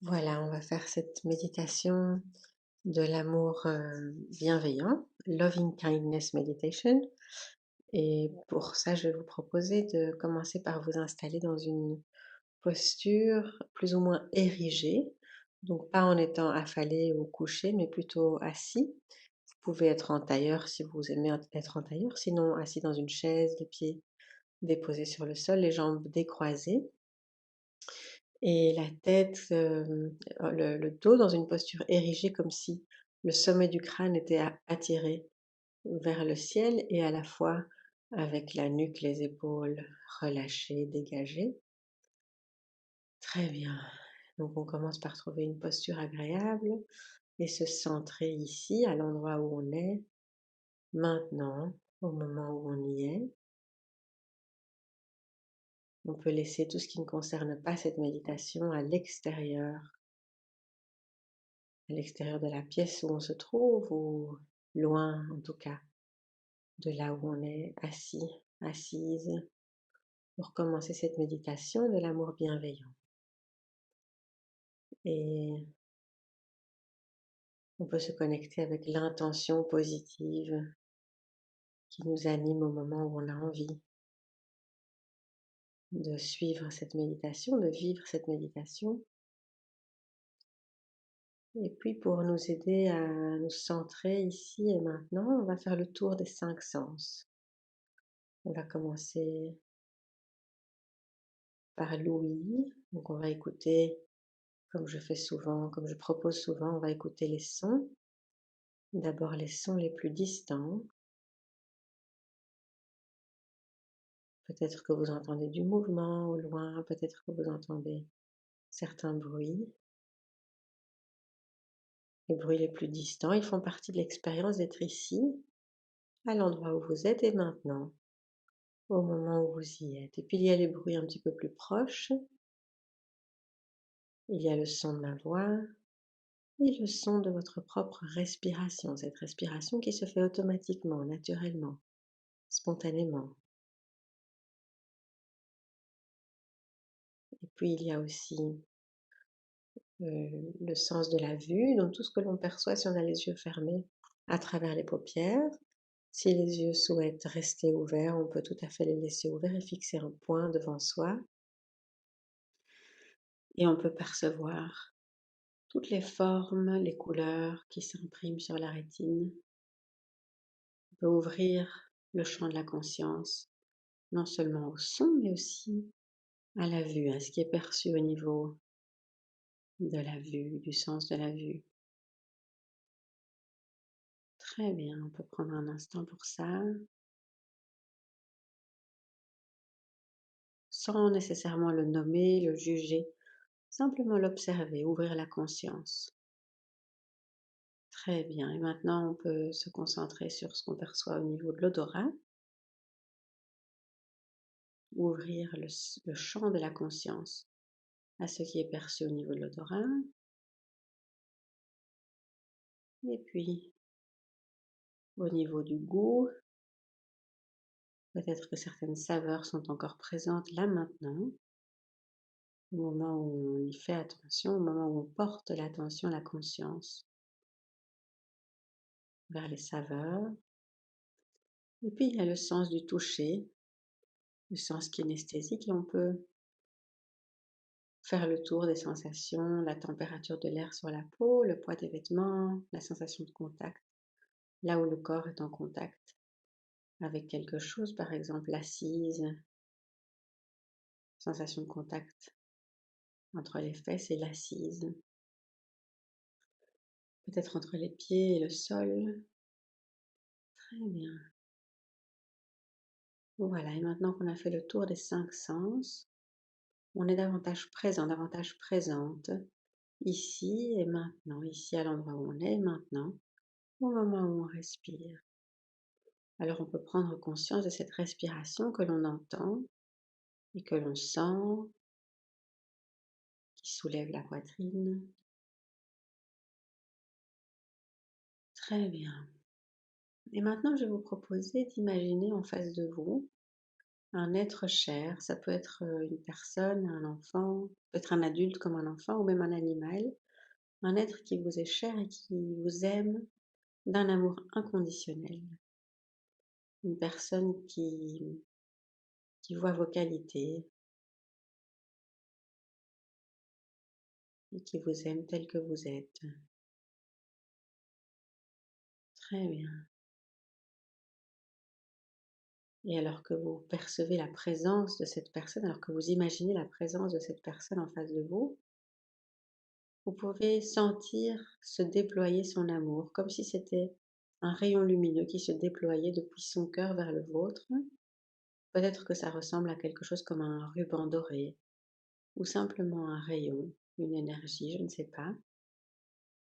Voilà, on va faire cette méditation de l'amour bienveillant, Loving Kindness Meditation. Et pour ça, je vais vous proposer de commencer par vous installer dans une posture plus ou moins érigée. Donc pas en étant affalé ou couché, mais plutôt assis. Vous pouvez être en tailleur si vous aimez être en tailleur, sinon assis dans une chaise, les pieds déposés sur le sol, les jambes décroisées. Et la tête, le dos dans une posture érigée comme si le sommet du crâne était attiré vers le ciel et à la fois avec la nuque, les épaules relâchées, dégagées. Très bien. Donc on commence par trouver une posture agréable et se centrer ici, à l'endroit où on est, maintenant, au moment où on y est. On peut laisser tout ce qui ne concerne pas cette méditation à l'extérieur de la pièce où on se trouve ou loin en tout cas de là où on est assis, assise pour commencer cette méditation de l'amour bienveillant. Et on peut se connecter avec l'intention positive qui nous anime au moment où on a envie de suivre cette méditation, de vivre cette méditation. Et puis pour nous aider à nous centrer ici et maintenant, on va faire le tour des 5 sens. On va commencer par l'ouïe. Donc on va écouter, comme je fais souvent, comme je propose souvent, on va écouter les sons. D'abord les sons les plus distants. Peut-être que vous entendez du mouvement au loin, peut-être que vous entendez certains bruits. Les bruits les plus distants, ils font partie de l'expérience d'être ici, à l'endroit où vous êtes et maintenant, au moment où vous y êtes. Et puis il y a les bruits un petit peu plus proches. Il y a le son de ma voix et le son de votre propre respiration, cette respiration qui se fait automatiquement, naturellement, spontanément. Et puis il y a aussi le sens de la vue, donc tout ce que l'on perçoit si on a les yeux fermés à travers les paupières. Si les yeux souhaitent rester ouverts, on peut tout à fait les laisser ouverts et fixer un point devant soi. Et on peut percevoir toutes les formes, les couleurs qui s'impriment sur la rétine. On peut ouvrir le champ de la conscience, non seulement au son, mais aussi à la vue, à ce qui est perçu au niveau de la vue, du sens de la vue. Très bien, on peut prendre un instant pour ça, sans nécessairement le nommer, le juger, simplement l'observer, ouvrir la conscience. Très bien, et maintenant on peut se concentrer sur ce qu'on perçoit au niveau de l'odorat, ouvrir le champ de la conscience à ce qui est perçu au niveau de l'odorat, et puis au niveau du goût, peut-être que certaines saveurs sont encore présentes là maintenant, au moment où on y fait attention, au moment où on porte l'attention, la conscience vers les saveurs. Et puis il y a le sens du toucher, le sens kinesthésique, et on peut faire le tour des sensations, la température de l'air sur la peau, le poids des vêtements, la sensation de contact, là où le corps est en contact avec quelque chose, par exemple l'assise, sensation de contact entre les fesses et l'assise, peut-être entre les pieds et le sol. Très bien. Voilà, et maintenant qu'on a fait le tour des 5 sens, on est davantage présent, davantage présente, ici et maintenant, ici à l'endroit où on est maintenant, au moment où on respire. Alors on peut prendre conscience de cette respiration que l'on entend et que l'on sent, qui soulève la poitrine. Très bien. Et maintenant, je vais vous proposer d'imaginer en face de vous un être cher, ça peut être une personne, un enfant, peut-être un adulte comme un enfant ou même un animal, un être qui vous est cher et qui vous aime d'un amour inconditionnel, une personne qui voit vos qualités et qui vous aime tel que vous êtes. Très bien. Et alors que vous percevez la présence de cette personne, alors que vous imaginez la présence de cette personne en face de vous, vous pouvez sentir se déployer son amour, comme si c'était un rayon lumineux qui se déployait depuis son cœur vers le vôtre. Peut-être que ça ressemble à quelque chose comme un ruban doré, ou simplement un rayon, une énergie, je ne sais pas.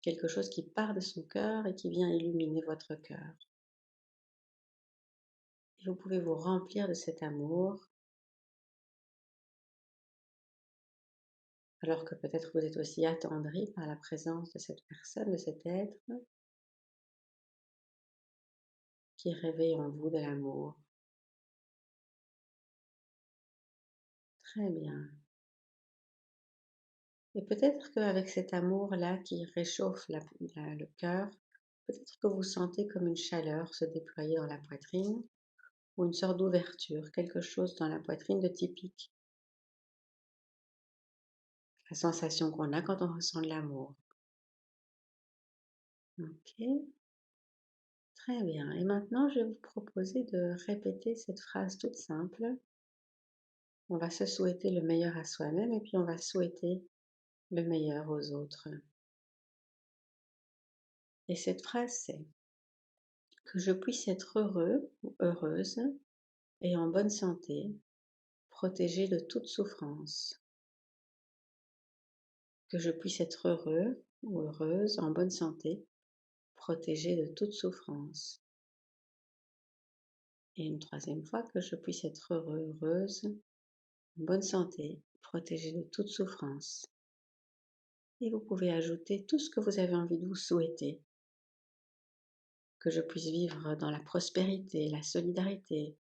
Quelque chose qui part de son cœur et qui vient illuminer votre cœur. Et vous pouvez vous remplir de cet amour, alors que peut-être vous êtes aussi attendri par la présence de cette personne, de cet être, qui réveille en vous de l'amour. Très bien. Et peut-être qu'avec cet amour-là qui réchauffe le cœur, peut-être que vous sentez comme une chaleur se déployer dans la poitrine, ou une sorte d'ouverture, quelque chose dans la poitrine de typique. La sensation qu'on a quand on ressent de l'amour. Ok, très bien. Et maintenant, je vais vous proposer de répéter cette phrase toute simple. On va se souhaiter le meilleur à soi-même et puis on va souhaiter le meilleur aux autres. Et cette phrase, c'est que je puisse être heureux ou heureuse et en bonne santé, protégé de toute souffrance. Que je puisse être heureux ou heureuse en bonne santé, protégé de toute souffrance. Et une troisième fois, que je puisse être heureux, heureuse, en bonne santé, protégé de toute souffrance. Et vous pouvez ajouter tout ce que vous avez envie de vous souhaiter. Que je puisse vivre dans la prospérité, la solidarité,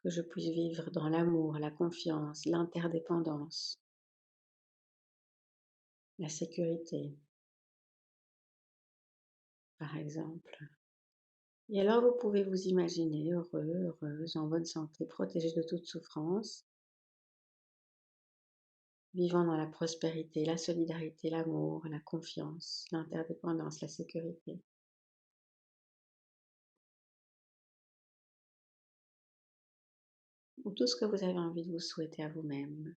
que je puisse vivre dans l'amour, la confiance, l'interdépendance, la sécurité, par exemple. Et alors vous pouvez vous imaginer heureux, heureuse, en bonne santé, protégé de toute souffrance, vivant dans la prospérité, la solidarité, l'amour, la confiance, l'interdépendance, la sécurité. Ou tout ce que vous avez envie de vous souhaiter à vous-même.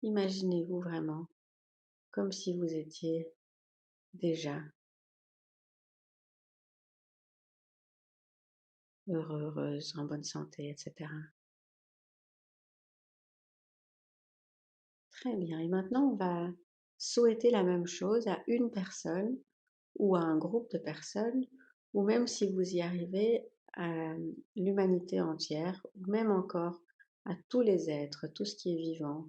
Imaginez-vous vraiment comme si vous étiez déjà heureux, heureuse, en bonne santé, etc. Très bien. Et maintenant, on va souhaiter la même chose à une personne ou à un groupe de personnes, ou même si vous y arrivez, à l'humanité entière, ou même encore à tous les êtres, tout ce qui est vivant.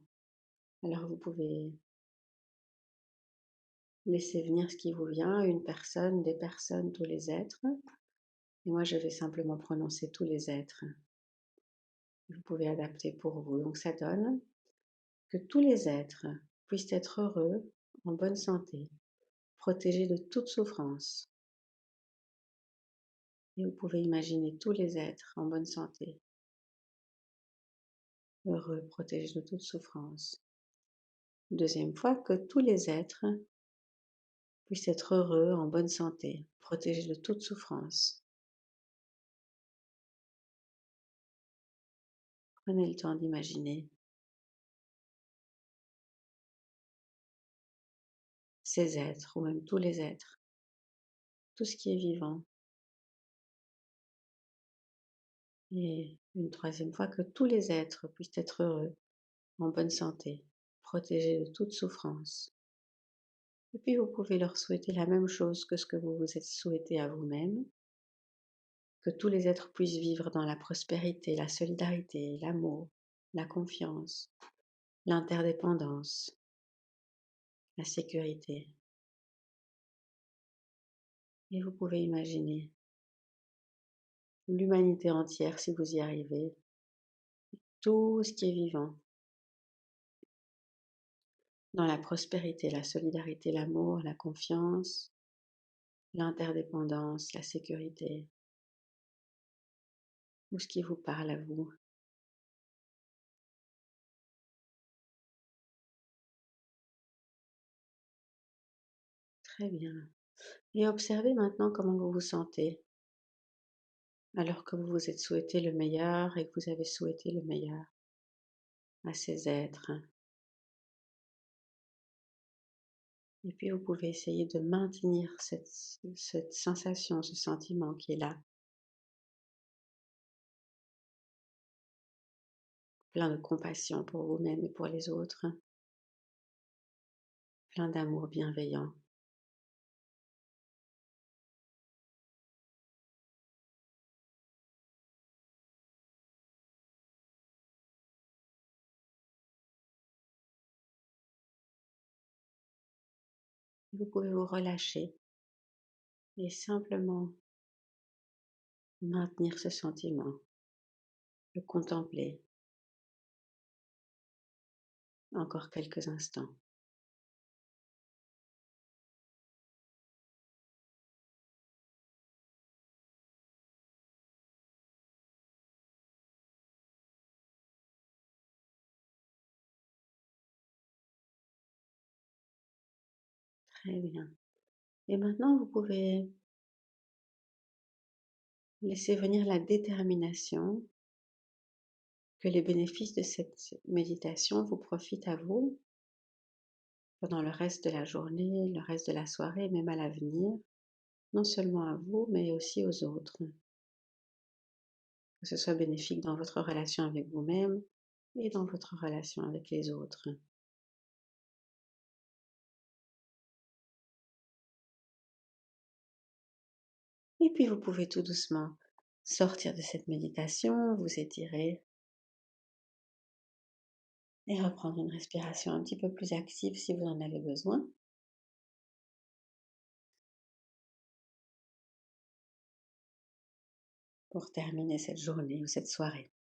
Alors vous pouvez laisser venir ce qui vous vient, une personne, des personnes, tous les êtres. Et moi, je vais simplement prononcer tous les êtres. Vous pouvez adapter pour vous. Donc ça donne que tous les êtres puissent être heureux, en bonne santé, protégés de toute souffrance. Et vous pouvez imaginer tous les êtres en bonne santé, heureux, protégés de toute souffrance. Deuxième fois, que tous les êtres puissent être heureux, en bonne santé, protégés de toute souffrance. Prenez le temps d'imaginer ces êtres, ou même tous les êtres, tout ce qui est vivant. Et une troisième fois, que tous les êtres puissent être heureux, en bonne santé, protégés de toute souffrance. Et puis vous pouvez leur souhaiter la même chose que ce que vous vous êtes souhaité à vous-même, que tous les êtres puissent vivre dans la prospérité, la solidarité, l'amour, la confiance, l'interdépendance, la sécurité. Et vous pouvez imaginer l'humanité entière, si vous y arrivez, tout ce qui est vivant, dans la prospérité, la solidarité, l'amour, la confiance, l'interdépendance, la sécurité, ou ce qui vous parle à vous. Très bien. Et observez maintenant comment vous vous sentez, alors que vous vous êtes souhaité le meilleur et que vous avez souhaité le meilleur à ces êtres. Et puis vous pouvez essayer de maintenir cette sensation, ce sentiment qui est là, plein de compassion pour vous-même et pour les autres, plein d'amour bienveillant. Vous pouvez vous relâcher et simplement maintenir ce sentiment, le contempler encore quelques instants. Très bien. Et maintenant, vous pouvez laisser venir la détermination que les bénéfices de cette méditation vous profitent à vous pendant le reste de la journée, le reste de la soirée, même à l'avenir, non seulement à vous, mais aussi aux autres. Que ce soit bénéfique dans votre relation avec vous-même et dans votre relation avec les autres. Et puis vous pouvez tout doucement sortir de cette méditation, vous étirer et reprendre une respiration un petit peu plus active si vous en avez besoin. Pour terminer cette journée ou cette soirée.